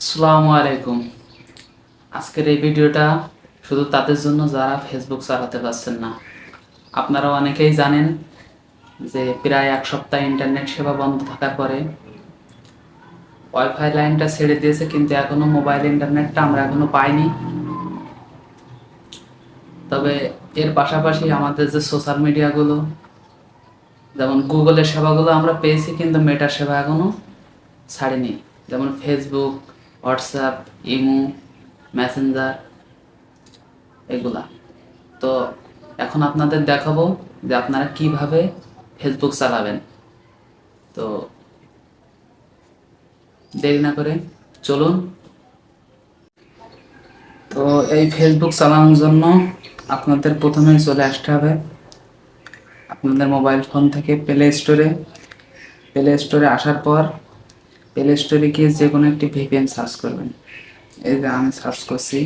আসসালামু আলাইকুম। আজকের এই ভিডিওটা শুধু তাদের জন্য যারা ফেসবুক চালাতে পারছেন না। আপনারা অনেকেই জানেন যে প্রায় এক সপ্তাহ ইন্টারনেট সেবা বন্ধ থাকার পরে ওয়াইফাই লাইনটা ছেড়ে দিয়েছে, কিন্তু এখনও মোবাইল ইন্টারনেটটা আমরা এখনও পাইনি। তবে এর পাশাপাশি আমাদের যে সোশ্যাল মিডিয়াগুলো, যেমন গুগলের সেবাগুলো আমরা পেয়েছি, কিন্তু মেটার সেবা এখনও ছাড়েনি। যেমন ফেসবুক, হোয়াটসঅ্যাপ, ইমো, মেসেঞ্জার, এগুলা। তো এখন আপনাদের দেখাবো যে আপনারা কিভাবে ফেসবুক চালাবেন। তো দেরি না করে চলুন। তো এই ফেসবুক চালানোর জন্য আপনাদের প্রথমে চলে আসতে হবে আপনাদের মোবাইল ফোন থেকে প্লে স্টোরে আসার পর প্লে স্টোরে গিয়ে যে কোনো একটি ভিপিএন সার্চ করবেন। এই যে আমি সার্চ করছি,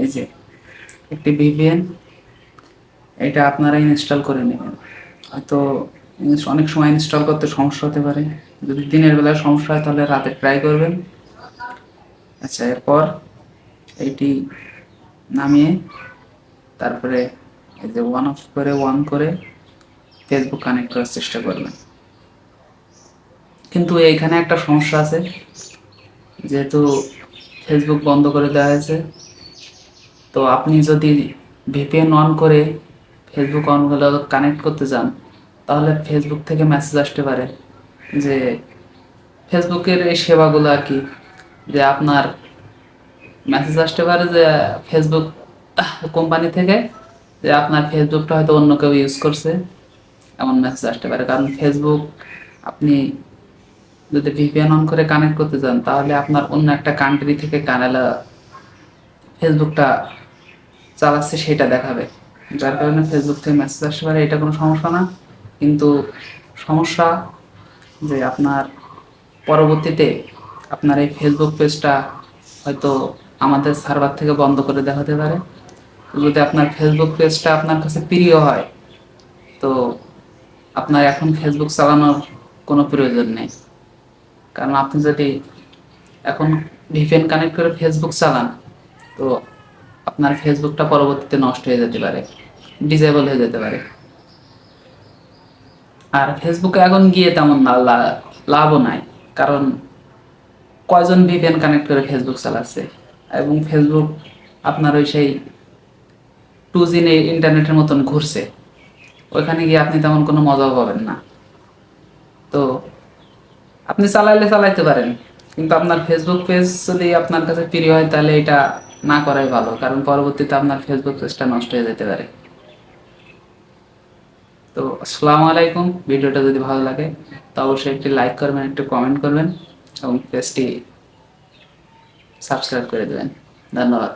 এই যে একটি ভিপিএন, এটা আপনারা ইনস্টল করে নেবেন। হয়তো অনেক সময় ইনস্টল করতে সমস্যা হতে পারে। যদি দিনের বেলায় সমস্যা হয় তাহলে রাতে ট্রাই করবেন। আচ্ছা, এরপর এইটি নামিয়ে তারপরে এই যে অন করে ফেসবুক কানেক্ট করার চেষ্টা করবেন। কিন্তু এইখানে একটা সমস্যা আছে, যেহেতু ফেসবুক বন্ধ করে দেওয়া হয়েছে। তো আপনি যদি ভিপিএন অন করে ফেসবুক অনগুলো কানেক্ট করতে চান, তাহলে ফেসবুক থেকে মেসেজ আসতে পারে যে ফেসবুকের এই সেবাগুলো আর কি, যে আপনার মেসেজ আসতে পারে যে ফেসবুক কোম্পানি থেকে যে আপনার ফেসবুকটা হয়তো অন্য কেউ ইউজ করছে, এমন মেসেজ আসতে পারে। কারণ ফেসবুক আপনি যদি ভিপিএন অন করে কানেক্ট করতে চান, তাহলে আপনার অন্য একটা কান্ট্রি থেকে কানাডা ফেসবুকটা চালাচ্ছে সেটা দেখাবে, যার কারণে ফেসবুক থেকে মেসেজ আসতে পারে। এটা কোনো সমস্যা না, কিন্তু সমস্যা যে আপনার পরবর্তীতে আপনার এই ফেসবুক পেজটা হয়তো আমাদের সার্ভার থেকে বন্ধ করে দেওয়া হতে পারে। যদি আপনার ফেসবুক পেজটা আপনার কাছে প্রিয় হয়, তো আপনার এখন ফেসবুক চালানোর কোনো প্রয়োজন নেই। কারণ আপনি যদি এখন ভিপিএন কানেক্ট করে ফেসবুক চালান, তো আপনার ফেসবুকটা পরবর্তীতে নষ্ট হয়ে যেতে পারে, ডিসেবল হয়ে যেতে পারে। আর ফেসবুকে এখন গিয়ে তেমন লাভও নাই, কারণ কয়জন ভিপিএন কানেক্ট করে ফেসবুক চালাচ্ছে, এবং ফেসবুক আপনার ওই সেই 2G ইন্টারনেটের মতন ঘুরছে। ওইখানে গিয়ে আপনি তেমন কোনো মজাও পাবেন না। তো আপনি চালাইতে পারেন, কিন্তু আপনার ফেসবুক পেজ যদি আপনার কাছে প্রিয় হয়, তাহলে এটা না করাই ভালো, কারণ পরবর্তীতে আপনার ফেসবুক পেজটা নষ্ট হয়ে যেতে পারে। তো আসসালামু আলাইকুম। ভিডিওটা যদি ভালো লাগে তো অবশ্যই একটি লাইক করবেন, একটু কমেন্ট করবেন এবং পেজটি সাবস্ক্রাইব করে দেবেন। ধন্যবাদ।